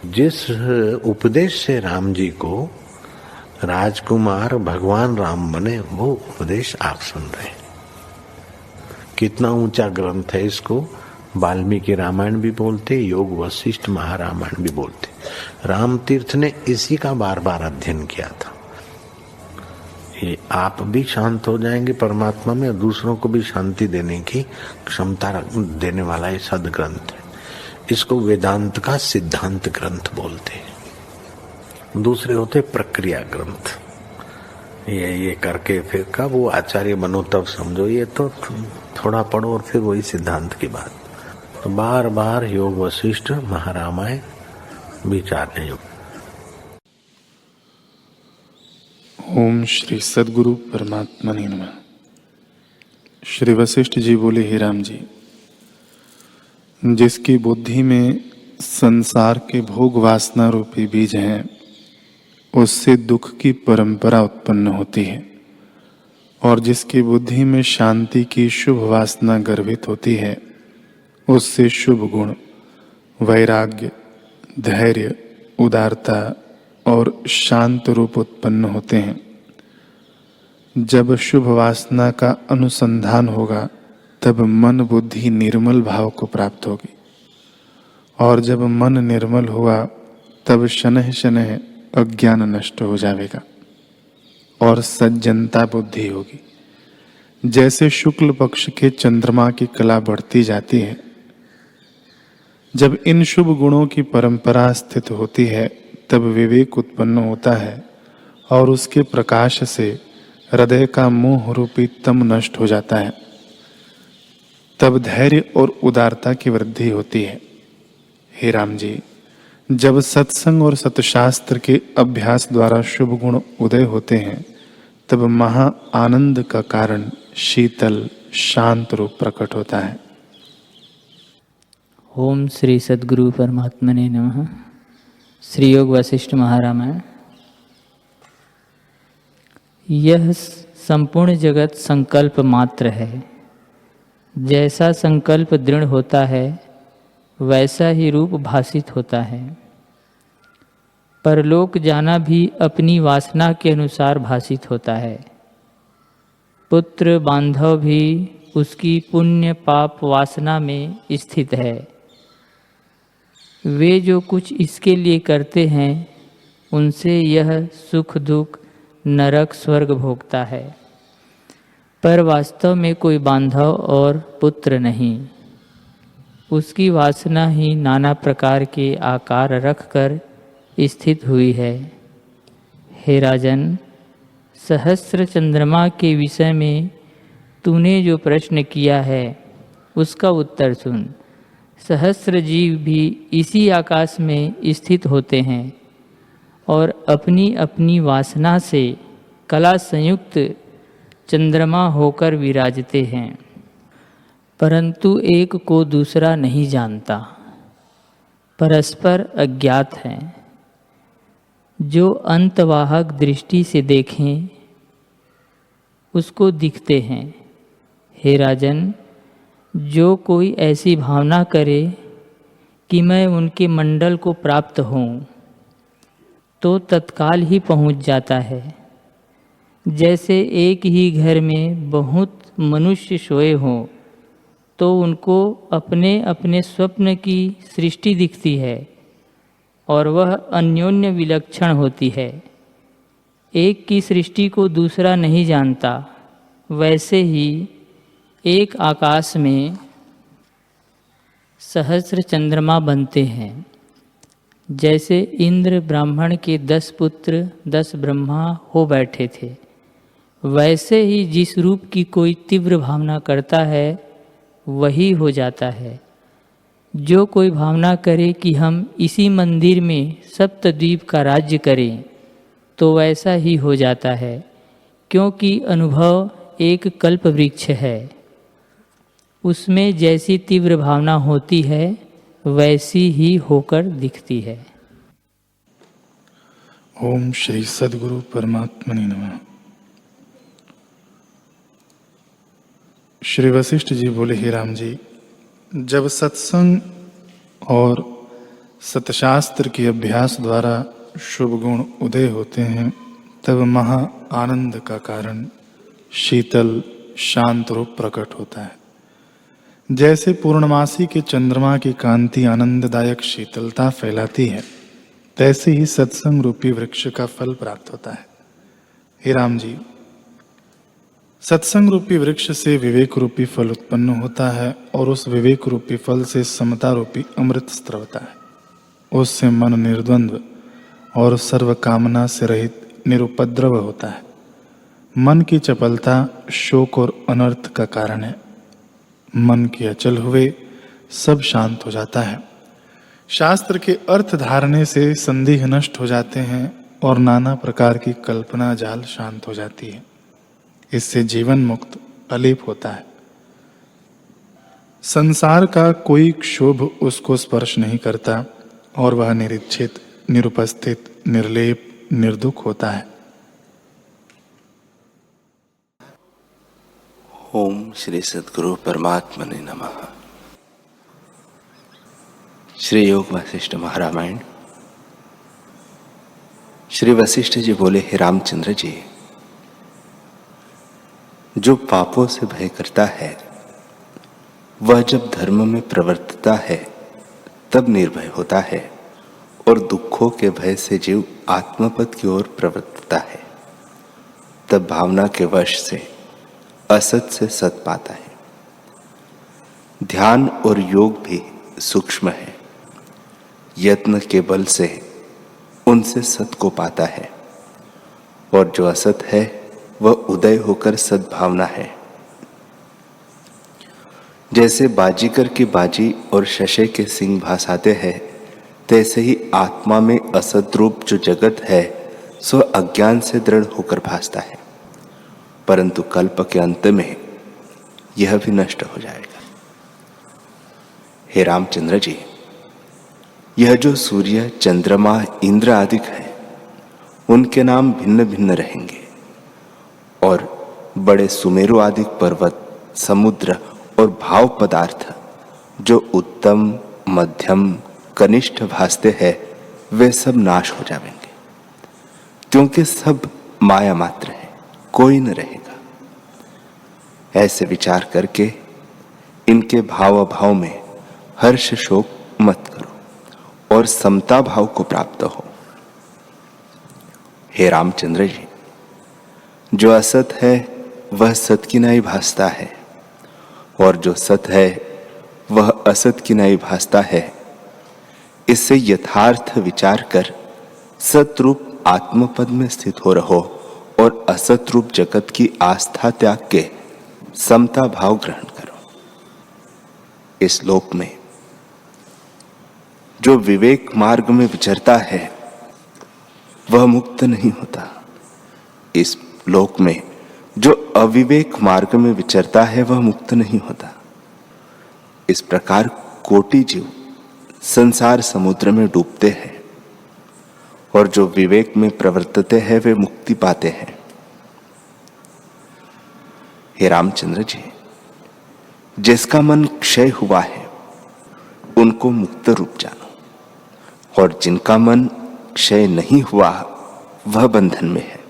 जिस उपदेश से राम जी को राजकुमार भगवान राम बने, वो उपदेश आप सुन रहे हैं। कितना ऊंचा ग्रंथ है। इसको वाल्मीकि रामायण भी बोलते, योग वशिष्ठ महारामायण भी बोलते। राम तीर्थ ने इसी का बार बार अध्ययन किया था। ये आप भी शांत हो जाएंगे परमात्मा में, और दूसरों को भी शांति देने की क्षमता देने वाला ये सदग्रंथ है। इसको वेदांत का सिद्धांत ग्रंथ बोलते हैं। दूसरे होते प्रक्रिया ग्रंथ। ये करके फिर कब वो आचार्य बनो तब समझो, ये तो थोड़ा पढ़ो और फिर वही सिद्धांत की बात। तो बार बार योग वशिष्ठ महारामायण विचारने योग। ओम श्री सद्गुरु परमात्मा नमः। श्री वशिष्ठ जी बोले, हे राम जी, जिसकी बुद्धि में संसार के भोग वासना रूपी बीज हैं, उससे दुख की परंपरा उत्पन्न होती है। और जिसकी बुद्धि में शांति की शुभ वासना गर्भित होती है, उससे शुभ गुण, वैराग्य, धैर्य, उदारता और शांत रूप उत्पन्न होते हैं। जब शुभ वासना का अनुसंधान होगा, तब मन बुद्धि निर्मल भाव को प्राप्त होगी। और जब मन निर्मल हुआ, तब शनह शनह अज्ञान नष्ट हो जाएगा और सज्जनता बुद्धि होगी। जैसे शुक्ल पक्ष के चंद्रमा की कला बढ़ती जाती है, जब इन शुभ गुणों की परंपरा स्थित होती है, तब विवेक उत्पन्न होता है और उसके प्रकाश से हृदय का मोह रूपी तम नष्ट हो जाता है। तब धैर्य और उदारता की वृद्धि होती है। हे राम जी, जब सत्संग और सतशास्त्र के अभ्यास द्वारा शुभ गुण उदय होते हैं, तब महा आनंद का कारण शीतल शांत रूप प्रकट होता है। ओम श्री सद्गुरु परमात्मने नमः। श्री योग वशिष्ठ महारामायण। यह संपूर्ण जगत संकल्प मात्र है। जैसा संकल्प दृढ़ होता है, वैसा ही रूप भासित होता है। परलोक जाना भी अपनी वासना के अनुसार भासित होता है। पुत्र बांधव भी उसकी पुण्य पाप वासना में स्थित है। वे जो कुछ इसके लिए करते हैं, उनसे यह सुख दुख नरक स्वर्ग भोगता है। पर वास्तव में कोई बांधव और पुत्र नहीं। उसकी वासना ही नाना प्रकार के आकार रखकर स्थित हुई है। हे राजन, सहस्र चंद्रमा के विषय में तूने जो प्रश्न किया है, उसका उत्तर सुन। सहस्र जीव भी इसी आकाश में स्थित होते हैं और अपनी अपनी वासना से कला संयुक्त चंद्रमा होकर विराजते हैं, परंतु एक को दूसरा नहीं जानता, परस्पर अज्ञात हैं। जो अंतवाहक दृष्टि से देखें, उसको दिखते हैं। हे राजन, जो कोई ऐसी भावना करे कि मैं उनके मंडल को प्राप्त हूँ, तो तत्काल ही पहुँच जाता है। जैसे एक ही घर में बहुत मनुष्य सोए हों, तो उनको अपने अपने स्वप्न की सृष्टि दिखती है और वह अन्योन्य विलक्षण होती है। एक की सृष्टि को दूसरा नहीं जानता। वैसे ही एक आकाश में सहस्र चंद्रमा बनते हैं। जैसे इंद्र ब्राह्मण के 10 पुत्र 10 ब्रह्मा हो बैठे थे, वैसे ही जिस रूप की कोई तीव्र भावना करता है, वही हो जाता है। जो कोई भावना करे कि हम इसी मंदिर में सप्तद्वीप का राज्य करें, तो वैसा ही हो जाता है, क्योंकि अनुभव एक कल्प वृक्ष है। उसमें जैसी तीव्र भावना होती है, वैसी ही होकर दिखती है। ओम श्री सद्गुरु परमात्मने नमः। श्री वशिष्ठ जी बोले, हे राम जी, जब सत्संग और सतशास्त्र के अभ्यास द्वारा शुभ गुण उदय होते हैं, तब महा आनंद का कारण शीतल शांत रूप प्रकट होता है। जैसे पूर्णमासी के चंद्रमा की कांति आनंददायक शीतलता फैलाती है, तैसे ही सत्संग रूपी वृक्ष का फल प्राप्त होता है। हे राम जी, सत्संग रूपी वृक्ष से विवेक रूपी फल उत्पन्न होता है और उस विवेक रूपी फल से समता रूपी अमृत स्त्रवता है। उससे मन निर्द्वंद्व और सर्व कामना से रहित निरुपद्रव होता है। मन की चपलता शोक और अनर्थ का कारण है। मन के अचल हुए सब शांत हो जाता है। शास्त्र के अर्थ धारने से संदेह नष्ट हो जाते हैं और नाना प्रकार की कल्पना जाल शांत हो जाती है। इससे जीवन मुक्त अलेप होता है। संसार का कोई क्षोभ उसको स्पर्श नहीं करता और वह निरीक्षित, निरुपस्थित, निर्लेप, निर्दुख होता है। ओम श्री सद्गुरु परमात्मने नमः। श्री योग वशिष्ठ महारामायण। श्री वशिष्ठ जी बोले, हे रामचंद्र जी, जो पापों से भय करता है वह जब धर्म में प्रवर्तता है तब निर्भय होता है, और दुखों के भय से जीव आत्मपद की ओर प्रवर्तता है तब भावना के वश से असत से सत पाता है। ध्यान और योग भी सूक्ष्म है। यत्न के बल से उनसे सत को पाता है, और जो असत है वह उदय होकर सद्भावना है। जैसे बाजीगर की बाजी और शशे के सिंह भासाते हैं, तैसे ही आत्मा में असत रूप जो जगत है सो अज्ञान से दृढ़ होकर भासता है, परंतु कल्प के अंत में यह भी नष्ट हो जाएगा। हे रामचंद्र जी, यह जो सूर्य, चंद्रमा, इंद्र आदि है, उनके नाम भिन्न भिन्न रहेंगे, और बड़े सुमेरु आदि पर्वत, समुद्र और भाव पदार्थ जो उत्तम, मध्यम, कनिष्ठ भासते हैं, वे सब नाश हो जाएंगे, क्योंकि सब माया मात्र है, कोई न रहेगा। ऐसे विचार करके इनके भाव अभाव में हर्ष शोक मत करो और समता भाव को प्राप्त हो। हे रामचंद्र जी, जो असत है वह सत की नाई भासता है, और जो सत है वह असत की नाई भासता है। इससे यथार्थ विचार कर सतरूप आत्मपद में स्थित हो रहो और असत रूप जगत की आस्था त्याग के समता भाव ग्रहण करो। इस लोक में जो विवेक मार्ग में विचरता है वह मुक्त नहीं होता। इस लोक में जो अविवेक मार्ग में विचरता है वह मुक्त नहीं होता। इस प्रकार कोटि जीव संसार समुद्र में डूबते हैं, और जो विवेक में प्रवर्तते हैं वे मुक्ति पाते हैं। हे रामचंद्र जी, जिसका मन क्षय हुआ है उनको मुक्त रूप जानो, और जिनका मन क्षय नहीं हुआ वह बंधन में है।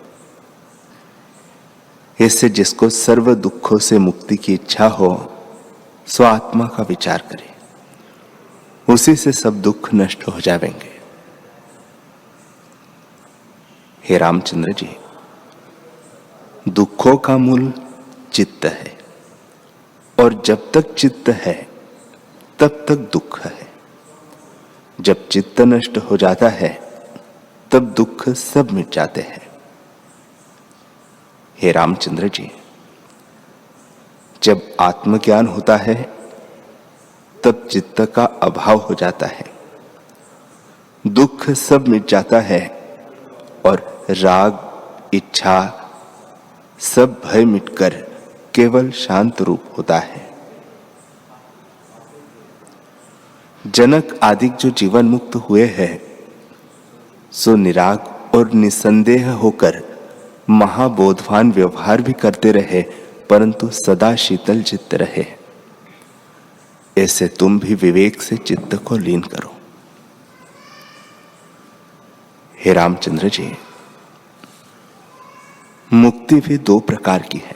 इससे जिसको सर्व दुखों से मुक्ति की इच्छा हो सो आत्मा का विचार करे, उसी से सब दुख नष्ट हो जाएंगे। हे रामचंद्र जी, दुखों का मूल चित्त है, और जब तक चित्त है तब तक दुख है। जब चित्त नष्ट हो जाता है तब दुख सब मिट जाते हैं। हे रामचंद्र जी, जब आत्मज्ञान होता है तब चित्त का अभाव हो जाता है, दुख सब मिट जाता है, और राग, इच्छा, सब भय मिटकर केवल शांत रूप होता है। जनक आदि जो जीवन मुक्त हुए हैं सो निराग और निसंदेह होकर महाबोधवान व्यवहार भी करते रहे, परंतु सदा शीतल चित्त रहे। ऐसे तुम भी विवेक से चित्त को लीन करो। हे रामचंद्र जी, मुक्ति भी दो प्रकार की है।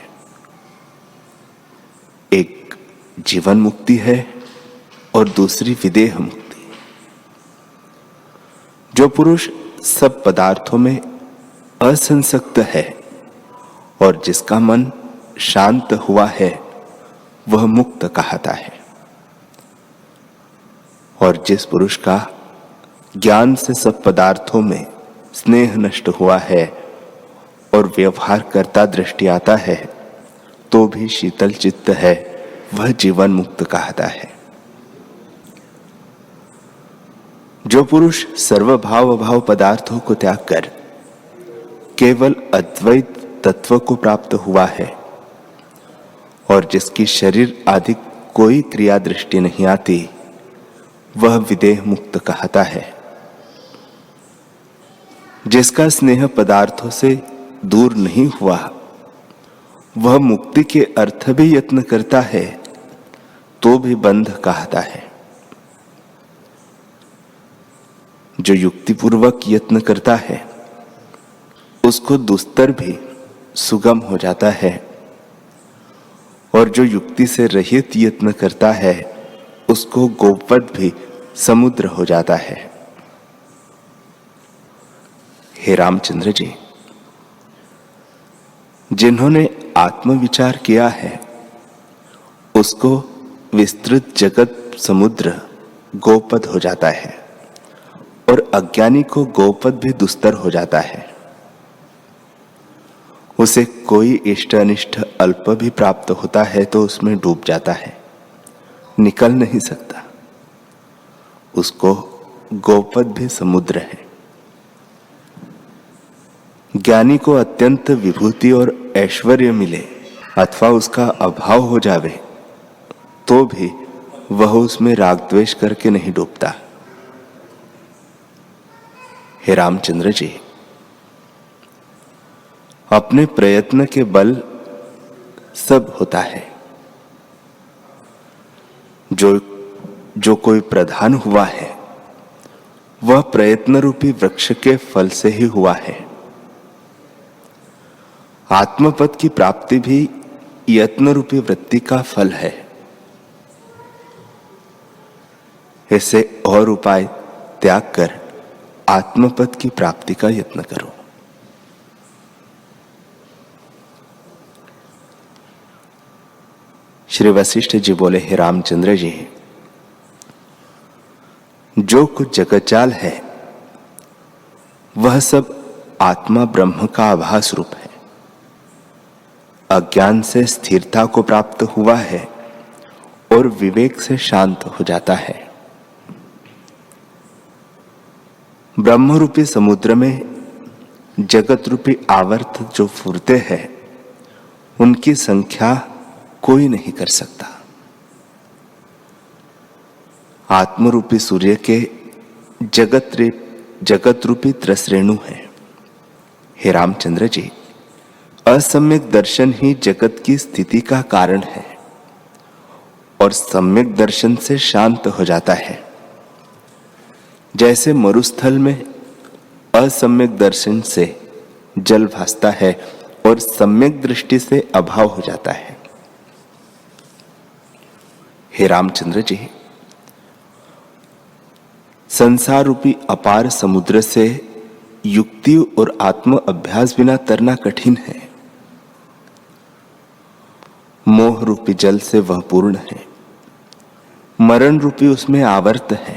एक जीवन मुक्ति है और दूसरी विदेह मुक्ति। जो पुरुष सब पदार्थों में असंसक्त है और जिसका मन शांत हुआ है, वह मुक्त कहता है। और जिस पुरुष का ज्ञान से सब पदार्थों में स्नेह नष्ट हुआ है और व्यवहार करता दृष्टि आता है तो भी शीतल चित्त है, वह जीवन मुक्त कहता है। जो पुरुष सर्वभाव अभाव पदार्थों को त्याग कर केवल अद्वैत तत्व को प्राप्त हुआ है और जिसकी शरीर आदि कोई क्रिया दृष्टि नहीं आती, वह विदेह मुक्त कहता है। जिसका स्नेह पदार्थों से दूर नहीं हुआ, वह मुक्ति के अर्थ भी यत्न करता है तो भी बंध कहता है। जो युक्तिपूर्वक यत्न करता है उसको दुस्तर भी सुगम हो जाता है, और जो युक्ति से रहित यत्न करता है उसको गोपद भी समुद्र हो जाता है। हे रामचंद्र जी, जिन्होंने आत्मविचार किया है उसको विस्तृत जगत समुद्र गोपद हो जाता है और अज्ञानी को गोपद भी दुस्तर हो जाता है। उसे कोई इष्ट अनिष्ट अल्प भी प्राप्त होता है तो उसमें डूब जाता है, निकल नहीं सकता। उसको गोपद भी समुद्र है। ज्ञानी को अत्यंत विभूति और ऐश्वर्य मिले अथवा उसका अभाव हो जावे तो भी वह उसमें राग द्वेष करके नहीं डूबता। हे रामचंद्र जी, अपने प्रयत्न के बल सब होता है। जो कोई प्रधान हुआ है वह प्रयत्न रूपी वृक्ष के फल से ही हुआ है। आत्मपद की प्राप्ति भी यत्न रूपी वृत्ति का फल है। ऐसे और उपाय त्याग कर आत्मपद की प्राप्ति का यत्न करो। श्री वशिष्ठ जी बोले, हे रामचंद्र जी, जो कुछ जगतजाल है वह सब आत्मा ब्रह्म का आभास रूप है। अज्ञान से स्थिरता को प्राप्त हुआ है और विवेक से शांत हो जाता है। ब्रह्म रूपी समुद्र में जगत रूपी आवर्त जो फुरते हैं उनकी संख्या कोई नहीं कर सकता। आत्मरूपी सूर्य के जगत रूपी त्रसरेणु है। हे रामचंद्र जी, असम्यक दर्शन ही जगत की स्थिति का कारण है और सम्यक दर्शन से शांत हो जाता है। जैसे मरुस्थल में असम्यक दर्शन से जल भासता है और सम्यक दृष्टि से अभाव हो जाता है। हे रामचंद्र जी, संसार रूपी अपार समुद्र से युक्ति और आत्म अभ्यास बिना तरना कठिन है। मोह रूपी जल से वह पूर्ण है। मरण रूपी उसमें आवर्त है।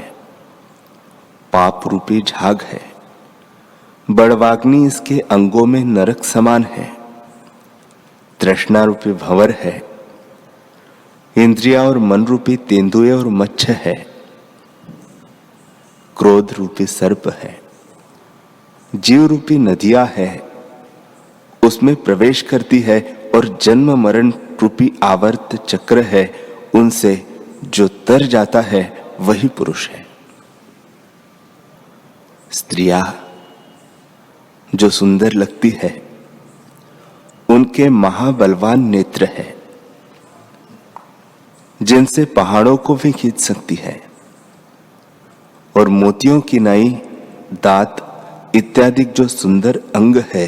पाप रूपी झाग है। बड़वाग्नि इसके अंगों में नरक समान है। तृष्णा रूपी भंवर है। इंद्रिया और मन रूपी तेंदुए और मच्छ है। क्रोध रूपी सर्प है। जीव रूपी नदियां है, उसमें प्रवेश करती है और जन्म मरण रूपी आवर्त चक्र है, उनसे जो तर जाता है वही पुरुष है। स्त्रियां जो सुंदर लगती है उनके महाबलवान नेत्र है, जिनसे पहाड़ों को भी खींच सकती है, और मोतियों की नाई दांत इत्यादि जो सुंदर अंग है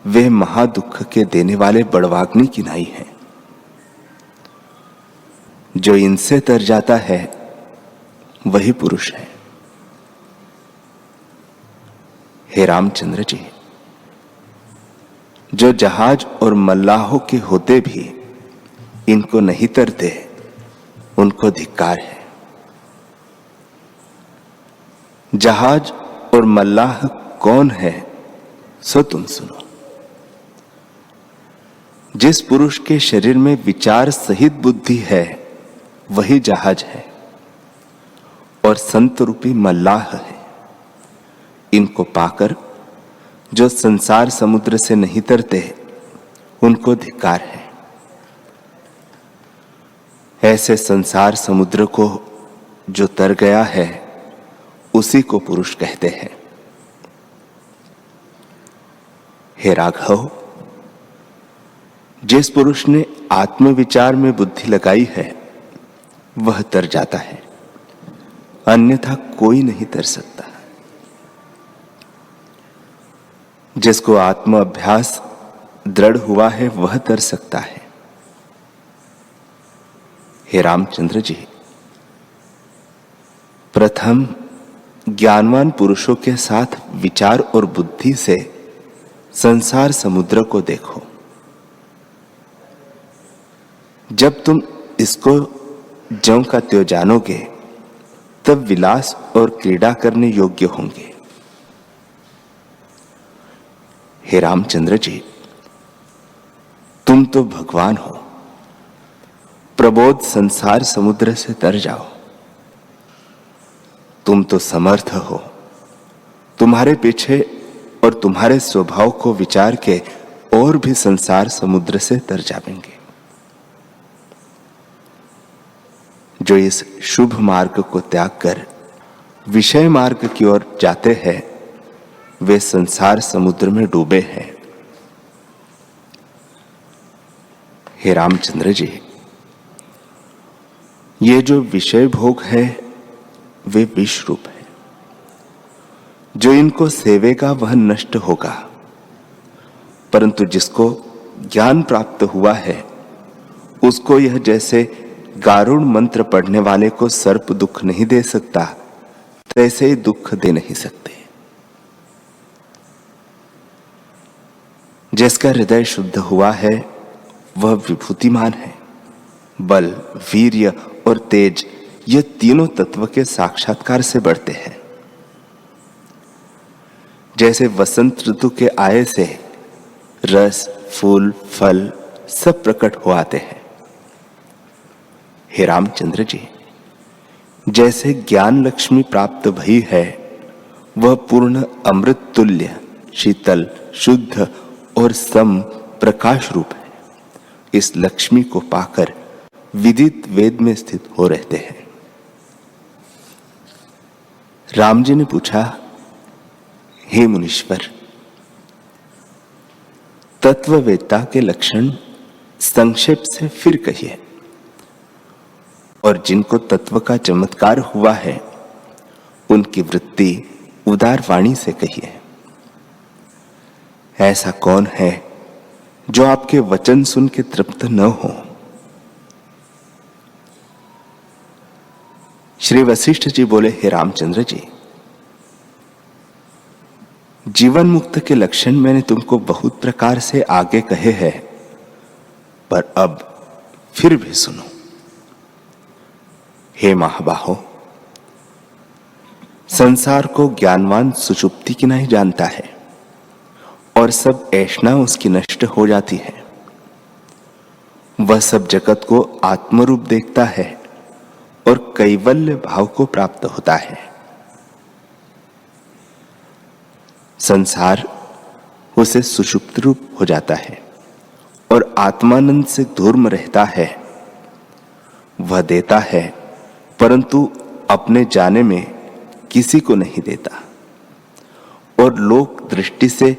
वे महादुख के देने वाले बड़वाग्नि की नाई है। जो इनसे तर जाता है वही पुरुष है। हे रामचंद्र जी, जो जहाज और मल्लाहों के होते भी इनको नहीं तरते उनको धिक्कार है। जहाज और मल्लाह कौन है सो तुम सुनो। जिस पुरुष के शरीर में विचार सहित बुद्धि है वही जहाज है और संत रूपी मल्लाह है। इनको पाकर जो संसार समुद्र से नहीं तरते उनको धिक्कार है। ऐसे संसार समुद्र को जो तर गया है उसी को पुरुष कहते हैं। हे राघव, जिस पुरुष ने आत्मविचार में बुद्धि लगाई है वह तर जाता है, अन्यथा कोई नहीं तर सकता। जिसको आत्म अभ्यास दृढ़ हुआ है वह तर सकता है। हे रामचंद्र जी, प्रथम ज्ञानवान पुरुषों के साथ विचार और बुद्धि से संसार समुद्र को देखो। जब तुम इसको ज्यों का त्यों जानोगे तब विलास और क्रीड़ा करने योग्य होंगे। हे रामचंद्र जी, तुम तो भगवान हो, प्रबोध संसार समुद्र से तर जाओ। तुम तो समर्थ हो, तुम्हारे पीछे और तुम्हारे स्वभाव को विचार के और भी संसार समुद्र से तर जाएंगे। जो इस शुभ मार्ग को त्याग कर विषय मार्ग की ओर जाते हैं वे संसार समुद्र में डूबे हैं। हे रामचंद्र जी, ये जो विषय भोग है वे विष रूप है। जो इनको सेवेगा वह नष्ट होगा, परंतु जिसको ज्ञान प्राप्त हुआ है उसको यह जैसे गारुड़ मंत्र पढ़ने वाले को सर्प दुख नहीं दे सकता, तैसे ही दुख दे नहीं सकते। जिसका हृदय शुद्ध हुआ है वह विभूतिमान है। बल, वीर्य और तेज ये तीनों तत्व के साक्षात्कार से बढ़ते हैं। जैसे वसंत ऋतु के आए से रस, फूल, फल सब प्रकट हो आते हैं। हे रामचंद्र जी, जैसे ज्ञान लक्ष्मी प्राप्त भई है वह पूर्ण अमृत तुल्य, शीतल, शुद्ध और सम प्रकाश रूप है। इस लक्ष्मी को पाकर विदित वेद में स्थित हो रहते हैं। राम जी ने पूछा, हे मुनीश्वर, तत्ववेत्ता के लक्षण संक्षेप से फिर कहिए, और जिनको तत्व का चमत्कार हुआ है उनकी वृत्ति उदार वाणी से कहिए। ऐसा कौन है जो आपके वचन सुन के तृप्त न हो? श्री वशिष्ठ जी बोले, हे रामचंद्र जी, जीवन मुक्त के लक्षण मैंने तुमको बहुत प्रकार से आगे कहे हैं, पर अब फिर भी सुनो। हे महाबाहो, संसार को ज्ञानवान सुषुप्ति की नहीं जानता है और सब ऐष्णा उसकी नष्ट हो जाती है। वह सब जगत को आत्मरूप देखता है और कैवल्य भाव को प्राप्त होता है। संसार उसे सुषुप्त रूप हो जाता है और आत्मानंद से दूर में रहता है। वह देता है परंतु अपने जाने में किसी को नहीं देता और लोक दृष्टि से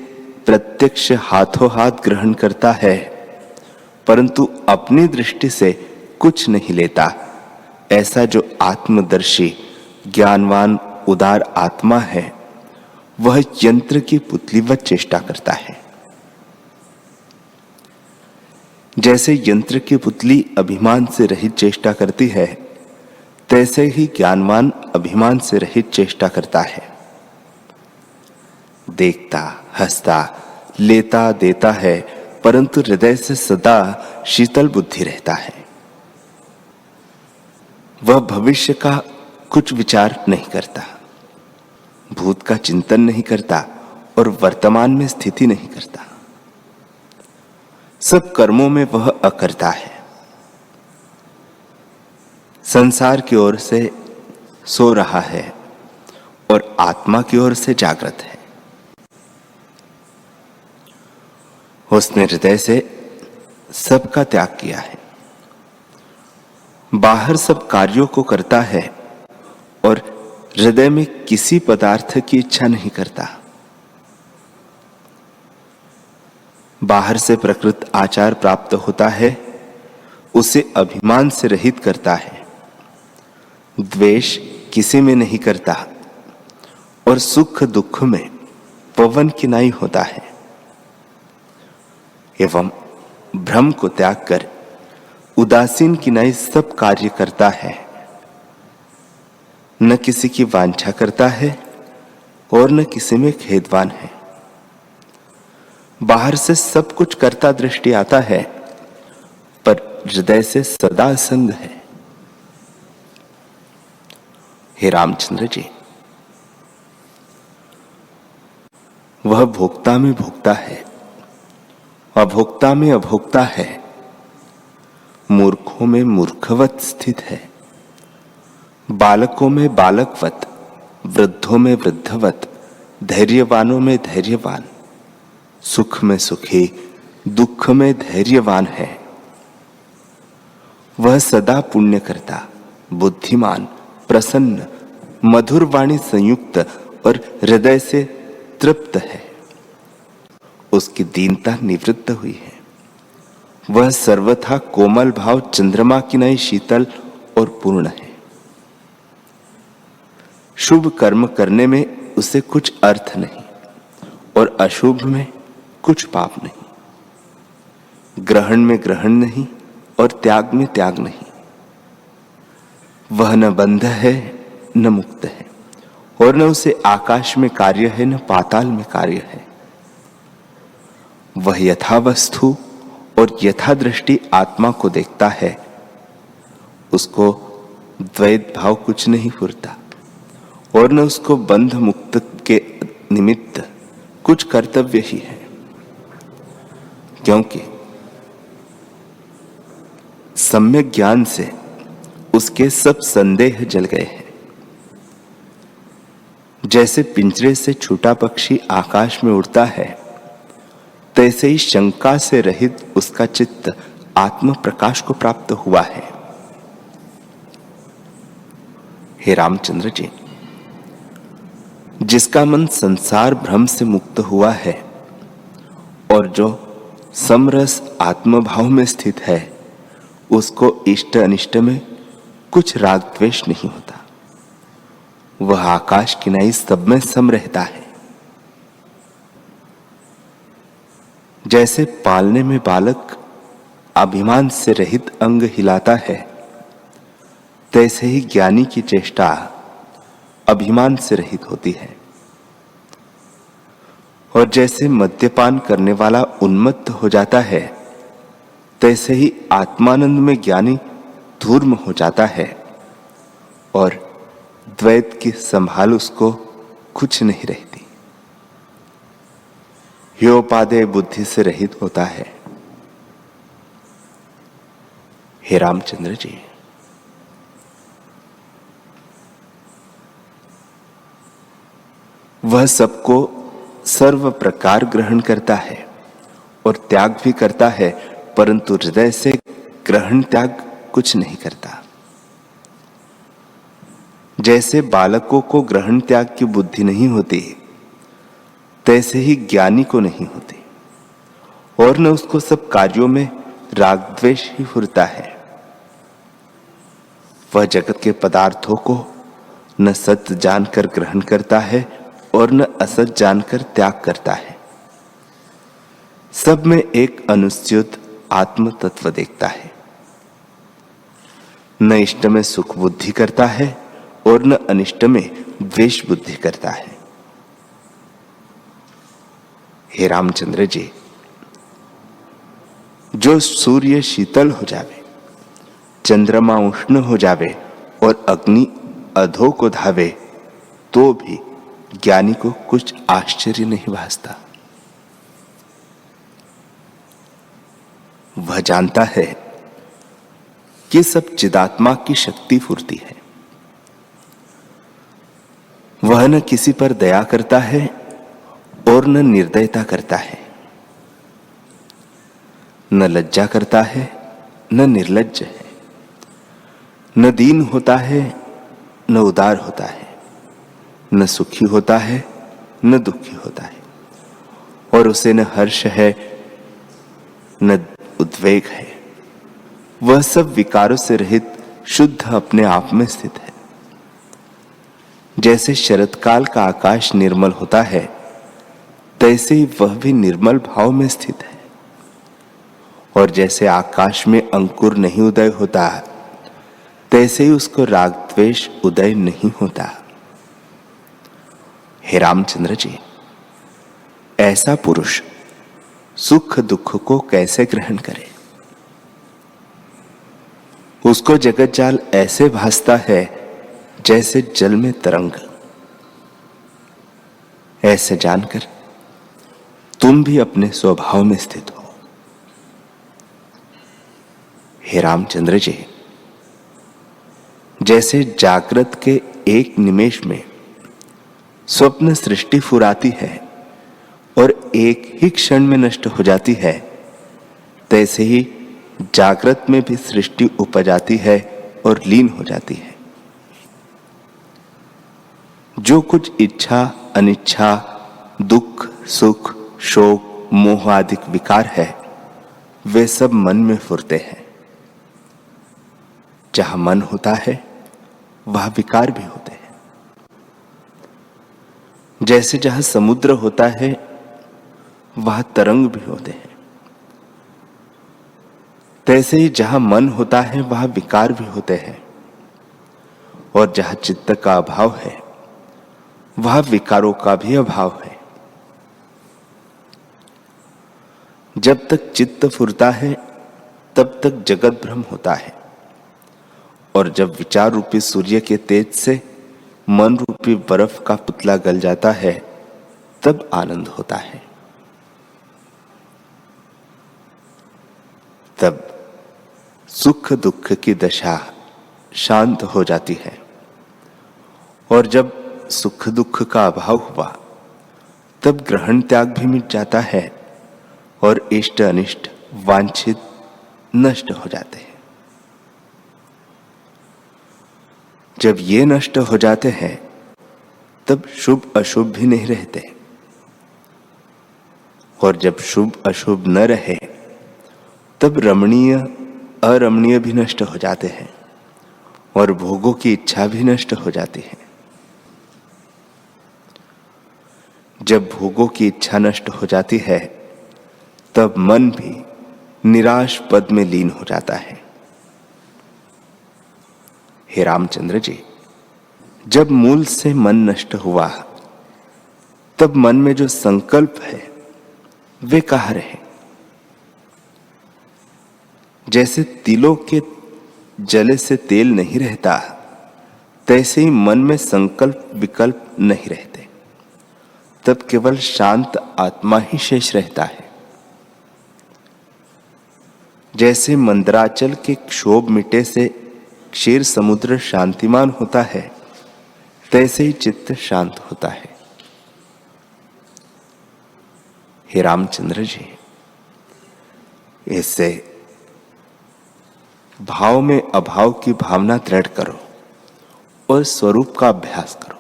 प्रत्यक्ष हाथों हाथ ग्रहण करता है, परंतु अपनी दृष्टि से कुछ नहीं लेता। ऐसा जो आत्मदर्शी ज्ञानवान उदार आत्मा है वह यंत्र की पुतलीवत चेष्टा करता है। जैसे यंत्र की पुतली अभिमान से रहित चेष्टा करती है, तैसे ही ज्ञानवान अभिमान से रहित चेष्टा करता है। देखता, हंसता, लेता, देता है, परंतु हृदय से सदा शीतल बुद्धि रहता है। वह भविष्य का कुछ विचार नहीं करता, भूत का चिंतन नहीं करता और वर्तमान में स्थिति नहीं करता। सब कर्मों में वह अकर्ता है। संसार की ओर से सो रहा है और आत्मा की ओर से जागृत है। उसने हृदय से सबका त्याग किया है, बाहर सब कार्यों को करता है और हृदय में किसी पदार्थ की इच्छा नहीं करता। बाहर से प्रकृत आचार प्राप्त होता है, उसे अभिमान से रहित करता है, द्वेष किसी में नहीं करता और सुख दुख में पवन किनाई होता है। एवं भ्रम को त्याग कर उदासीन किनाई सब कार्य करता है, न किसी की वांछा करता है और न किसी में खेदवान है। बाहर से सब कुछ करता दृष्टि आता है, पर हृदय से सदा संग है। हे रामचंद्र जी, वह भोक्ता में भोक्ता है, अभोक्ता में अभोक्ता है, मूर्खों में मूर्खवत स्थित है, बालकों में बालकवत, वृद्धों में वृद्धवत, धैर्यवानों में धैर्यवान, सुख में सुखी, दुख में धैर्यवान है। वह सदा पुण्य करता, बुद्धिमान, प्रसन्न, मधुर वाणी संयुक्त और हृदय से तृप्त है। उसकी दीनता निवृत्त हुई है। वह सर्वथा कोमल भाव चंद्रमा की नई शीतल और पूर्ण है। शुभ कर्म करने में उसे कुछ अर्थ नहीं और अशुभ में कुछ पाप नहीं। ग्रहण में ग्रहण नहीं और त्याग में त्याग नहीं। वह न बंध है न मुक्त है और न उसे आकाश में कार्य है न पाताल में कार्य है। वह यथा वस्तु और यथा दृष्टि आत्मा को देखता है। उसको द्वैत भाव कुछ नहीं फुरता और न उसको बंध मुक्त के निमित्त कुछ कर्तव्य ही है, क्योंकि सम्यक ज्ञान से उसके सब संदेह जल गए हैं। जैसे पिंजरे से छूटा पक्षी आकाश में उड़ता है, तैसे ही शंका से रहित उसका चित्त आत्म प्रकाश को प्राप्त हुआ है। हे रामचंद्र जी, जिसका मन संसार भ्रम से मुक्त हुआ है और जो समरस आत्मभाव में स्थित है, उसको इष्ट अनिष्ट में कुछ राग द्वेष नहीं होता। वह आकाश किनाई सब में सम रहता है। जैसे पालने में बालक अभिमान से रहित अंग हिलाता है, तैसे ही ज्ञानी की चेष्टा अभिमान से रहित होती है। और जैसे मद्यपान करने वाला उन्मत्त हो जाता है, तैसे ही आत्मानंद में ज्ञानी धूर्म हो जाता है और द्वैत की संभाल उसको कुछ नहीं रहती। ह्योपादेय बुद्धि से रहित होता है। हे रामचंद्र जी, वह सबको सर्व प्रकार ग्रहण करता है और त्याग भी करता है, परंतु हृदय से ग्रहण त्याग कुछ नहीं करता। जैसे बालकों को ग्रहण त्याग की बुद्धि नहीं होती, तैसे ही ज्ञानी को नहीं होती और न उसको सब कार्यों में राग द्वेष ही फुरता है। वह जगत के पदार्थों को न सत्य जानकर ग्रहण करता है और न असत जानकर त्याग करता है। सब में एक अनुस्यूत आत्म तत्व देखता है। न इष्ट में सुख बुद्धि करता है और न अनिष्ट में द्वेष बुद्धि करता है। हे रामचंद्र जी, जो सूर्य शीतल हो जावे, चंद्रमा उष्ण हो जावे और अग्नि अधो को धावे, तो भी ज्ञानी को कुछ आश्चर्य नहीं भासता। वह जानता है कि सब चिदात्मा की शक्ति फूर्ति है। वह न किसी पर दया करता है और न निर्दयता करता है, न लज्जा करता है न निर्लज्ज है, न दीन होता है न उदार होता है, न सुखी होता है न दुखी होता है, और उसे न हर्ष है न उद्वेग है। वह सब विकारों से रहित शुद्ध अपने आप में स्थित है। जैसे शरतकाल का आकाश निर्मल होता है, तैसे ही वह भी निर्मल भाव में स्थित है। और जैसे आकाश में अंकुर नहीं उदय होता, तैसे ही उसको राग द्वेष उदय नहीं होता। हे रामचंद्र जी, ऐसा पुरुष सुख दुख को कैसे ग्रहण करे? उसको जगत जाल ऐसे भासता है जैसे जल में तरंग। ऐसे जानकर तुम भी अपने स्वभाव में स्थित हो। हे रामचंद्र जी, जैसे जागृत के एक निमेष में स्वप्न सृष्टि फुराती है और एक ही क्षण में नष्ट हो जाती है, तैसे ही जागृत में भी सृष्टि उपजाती है और लीन हो जाती है। जो कुछ इच्छा अनिच्छा, दुख सुख, शोक, मोह आदि विकार है, वे सब मन में फुरते हैं। जहां मन होता है वहां विकार भी होते हैं। जैसे जहां समुद्र होता है वहां तरंग भी होते हैं, तैसे ही जहां मन होता है वहां विकार भी होते हैं। और जहां चित्त का अभाव है वहां विकारों का भी अभाव है। जब तक चित्त फुरता है तब तक जगत भ्रम होता है, और जब विचार रूपी सूर्य के तेज से मन रूपी बर्फ का पुतला गल जाता है, तब आनंद होता है। तब सुख दुख की दशा शांत हो जाती है, और जब सुख दुख का अभाव हुआ तब ग्रहण त्याग भी मिट जाता है, और इष्ट अनिष्ट वांछित नष्ट हो जाते हैं। जब ये नष्ट हो जाते हैं तब शुभ अशुभ भी नहीं रहते, और जब शुभ अशुभ न रहे तब रमणीय अरमणीय भी नष्ट हो जाते हैं, और भोगों की इच्छा भी नष्ट हो जाती है। जब भोगों की इच्छा नष्ट हो जाती है तब मन भी निराश पद में लीन हो जाता है। हे रामचंद्र जी, जब मूल से मन नष्ट हुआ तब मन में जो संकल्प है वे कहाँ रहे? जैसे तिलों के जले से तेल नहीं रहता, तैसे ही मन में संकल्प विकल्प नहीं रहते। तब केवल शांत आत्मा ही शेष रहता है। जैसे मंदराचल के क्षोभ मिटे से क्षीर समुद्र शांतिमान होता है, तैसे ही चित्त शांत होता है। हे रामचंद्र जी, इससे भाव में अभाव की भावना दृढ़ करो और स्वरूप का अभ्यास करो।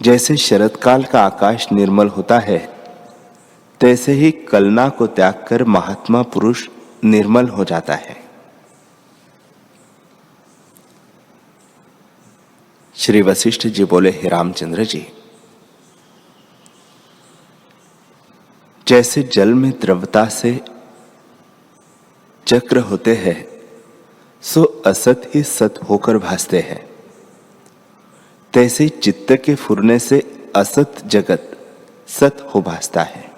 जैसे शरतकाल का आकाश निर्मल होता है, तैसे ही कलना को त्याग कर महात्मा पुरुष निर्मल हो जाता है। श्री वशिष्ठ जी बोले, हे रामचंद्र जी, जैसे जल में द्रवता से चक्र होते हैं, सो असत ही सत होकर भासते हैं, तैसे चित्त के फुरने से असत जगत सत हो भासता है।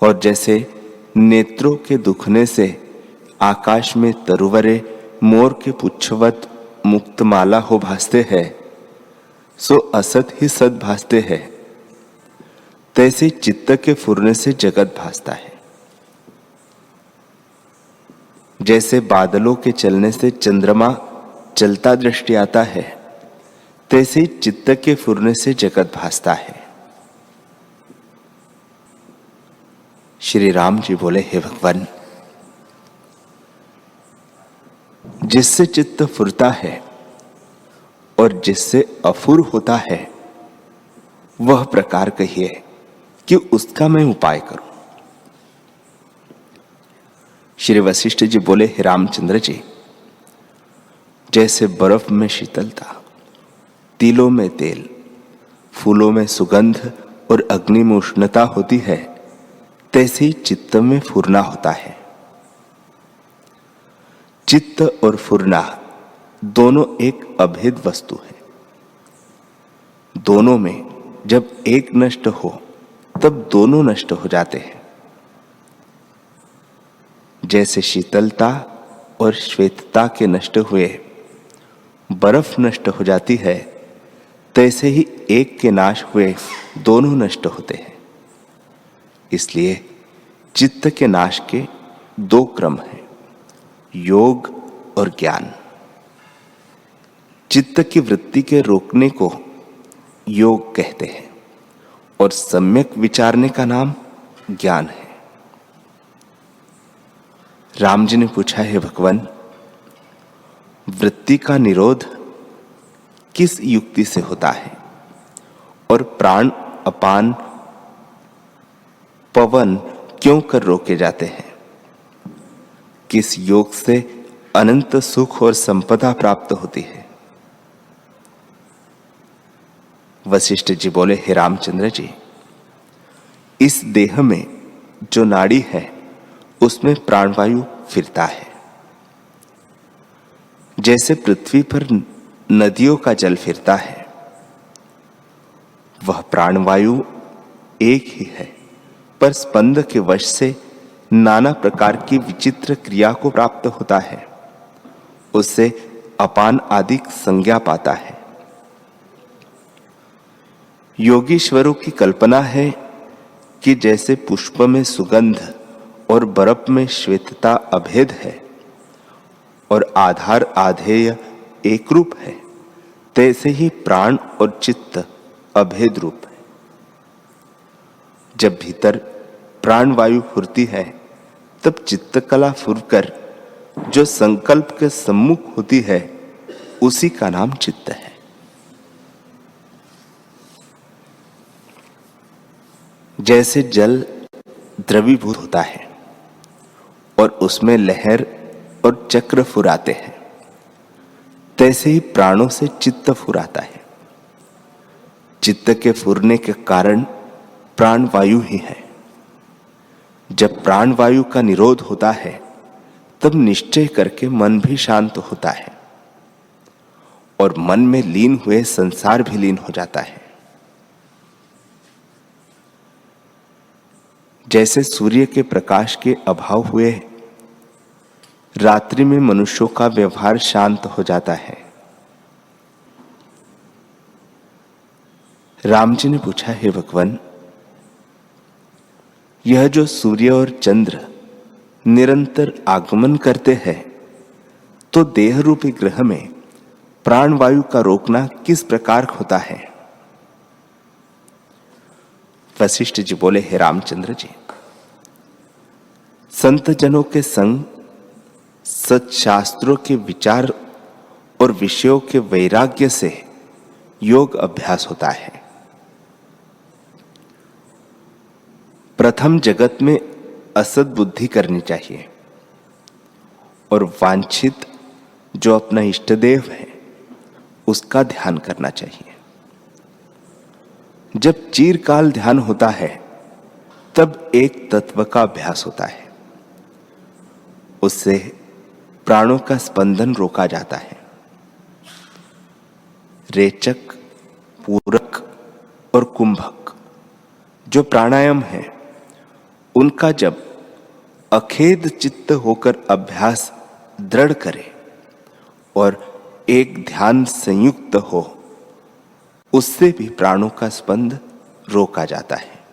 और जैसे नेत्रों के दुखने से आकाश में तरुवरे मोर के पुच्छवत मुक्तमाला हो भासते हैं, सो असत ही सत भासते हैं, तैसे चित्त के फुरने से जगत भासता है। जैसे बादलों के चलने से चंद्रमा चलता दृष्टि आता है, तैसे ही चित्त के फुरने से जगत भासता है। श्री राम जी बोले, हे भगवान, जिससे चित्त फुरता है और जिससे अफुर होता है, वह प्रकार कहिए कि उसका मैं उपाय करूं। श्री वशिष्ठ जी बोले, हे रामचंद्र जी, जैसे बर्फ में शीतलता, तिलों में तेल, फूलों में सुगंध और अग्नि में उष्णता होती है, तैसे ही चित्त में फुरना होता है। चित्त और फुरना दोनों एक अभेद वस्तु है। दोनों में जब एक नष्ट हो तब दोनों नष्ट हो जाते हैं। जैसे शीतलता और श्वेतता के नष्ट हुए बर्फ नष्ट हो जाती है, तैसे ही एक के नाश हुए दोनों नष्ट होते हैं। इसलिए चित्त के नाश के दो क्रम हैं, योग और ज्ञान। चित्त की वृत्ति के रोकने को योग कहते हैं और सम्यक विचारने का नाम ज्ञान है। राम जी ने पूछा, है भगवान, वृत्ति का निरोध किस युक्ति से होता है और प्राण अपान पवन क्यों कर रोके जाते हैं? किस योग से अनंत सुख और संपदा प्राप्त होती है? वशिष्ठ जी बोले, हे रामचंद्र जी, इस देह में जो नाड़ी है उसमें प्राणवायु फिरता है। जैसे पृथ्वी पर नदियों का जल फिरता है, वह प्राणवायु एक ही है, पर स्पंद के वश से नाना प्रकार की विचित्र क्रिया को प्राप्त होता है, उससे अपान आदि संज्ञा पाता है। योगीश्वरों की कल्पना है कि जैसे पुष्प में सुगंध और बर्फ में श्वेतता अभेद है और आधार आधेय एक रूप है, तैसे ही प्राण और चित्त अभेद रूप है। जब भीतर प्राण वायु फुरती है, तब चित्त कला फुरकर जो संकल्प के सम्मुख होती है, उसी का नाम चित्त है। जैसे जल द्रवीभूत होता है और उसमें लहर और चक्र फुराते हैं, तैसे ही प्राणों से चित्त फुराता है। चित्त के फुरने के कारण प्राण वायु ही है। जब प्राण वायु का निरोध होता है, तब निश्चय करके मन भी शांत होता है और मन में लीन हुए संसार भी लीन हो जाता है। जैसे सूर्य के प्रकाश के अभाव हुए रात्रि में मनुष्यों का व्यवहार शांत हो जाता है। राम जी ने पूछा, हे भगवान, यह जो सूर्य और चंद्र निरंतर आगमन करते हैं, तो देह रूपी ग्रह में प्राण वायु का रोकना किस प्रकार होता है? वशिष्ठ जी बोले, हे रामचंद्र जी, संत जनों के संग सत्शास्त्रों के विचार और विषयों के वैराग्य से योग अभ्यास होता है। प्रथम जगत में असत बुद्धि करनी चाहिए और वांछित जो अपना इष्टदेव है उसका ध्यान करना चाहिए। जब चिरकाल ध्यान होता है, तब एक तत्व का अभ्यास होता है। उससे प्राणों का स्पंदन रोका जाता है। रेचक, पूरक और कुंभक जो प्राणायाम है, उनका जब अखेद चित्त होकर अभ्यास दृढ़ करे और एक ध्यान संयुक्त हो, उससे भी प्राणों का स्पंद रोका जाता है।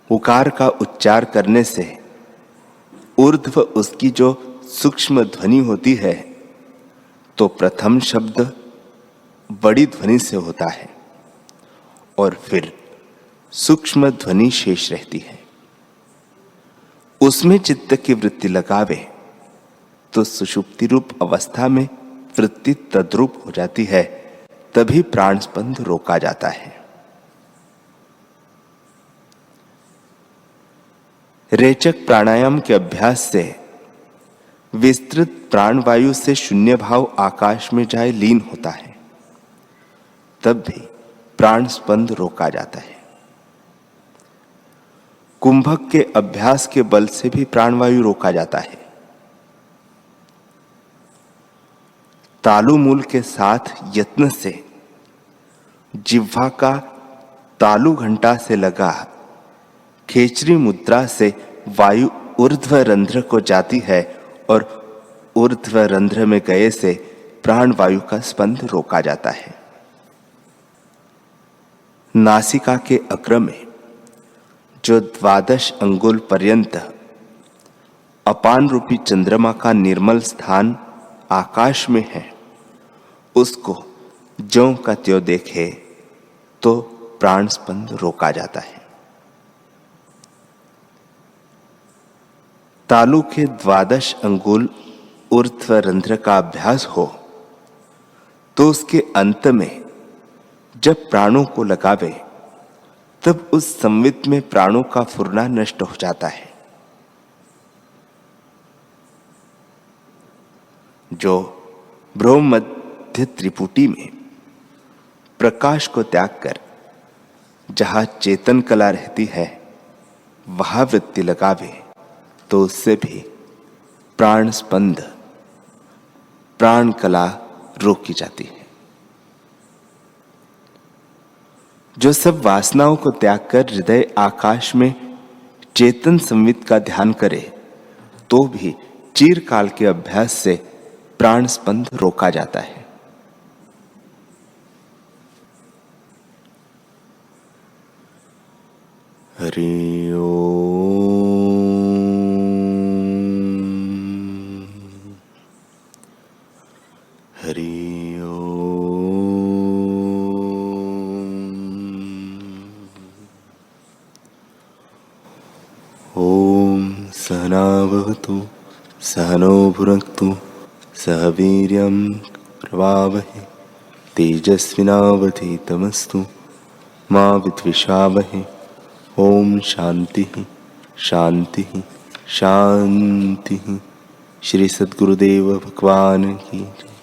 उकार का उच्चार करने से ऊर्ध्व उसकी जो सूक्ष्म ध्वनि होती है, तो प्रथम शब्द बड़ी ध्वनि से होता है और फिर सूक्ष्म ध्वनि शेष रहती है। उसमें चित्त की वृत्ति लगावे तो सुषुप्ति रूप अवस्था में वृत्ति तद्रूप हो जाती है, तभी प्राण स्पंद रोका जाता है। रेचक प्राणायाम के अभ्यास से विस्तृत प्राणवायु से शून्य भाव आकाश में जाए लीन होता है, तब भी प्राण स्पंद रोका जाता है। कुंभक के अभ्यास के बल से भी प्राणवायु रोका जाता है। तालु मूल के साथ यत्न से जिह्वा का तालु घंटा से लगा खेचरी मुद्रा से वायु ऊर्ध्व रंध्र को जाती है और ऊर्ध्व रंध्र में गए से प्राण वायु का स्पंद रोका जाता है। नासिका के अग्र में जो 12 अंगुल पर्यंत अपान रूपी चंद्रमा का निर्मल स्थान आकाश में है, उसको ज्यों का त्यों देखे तो प्राण स्पंद रोका जाता है। तालु के 12 अंगुल ऊर्ध्व रंध्र का अभ्यास हो तो उसके अंत में जब प्राणों को लगावे, तब उस संवित में प्राणों का फुरना नष्ट हो जाता है। जो ब्रह्म मध्य त्रिपुटी में प्रकाश को त्याग कर जहां चेतन कला रहती है, वहां वृत्ति लगावे तो उससे भी प्राण स्पंद, प्राण कला रोकी जाती है। जो सब वासनाओं को त्याग कर हृदय आकाश में चेतन संवित का ध्यान करे, तो भी चिरकाल के अभ्यास से प्राण स्पंद रोका जाता है। हरि ओम। हरि ओम। ओम सहना भवतु सहनो भुनक्तु सह वीर्यं करवावहै तेजस्विनावधीतमस्तु मा विद्विषावहै। ओम शांति शांति शांति। श्री सद्गुरुदेव भगवान की जय।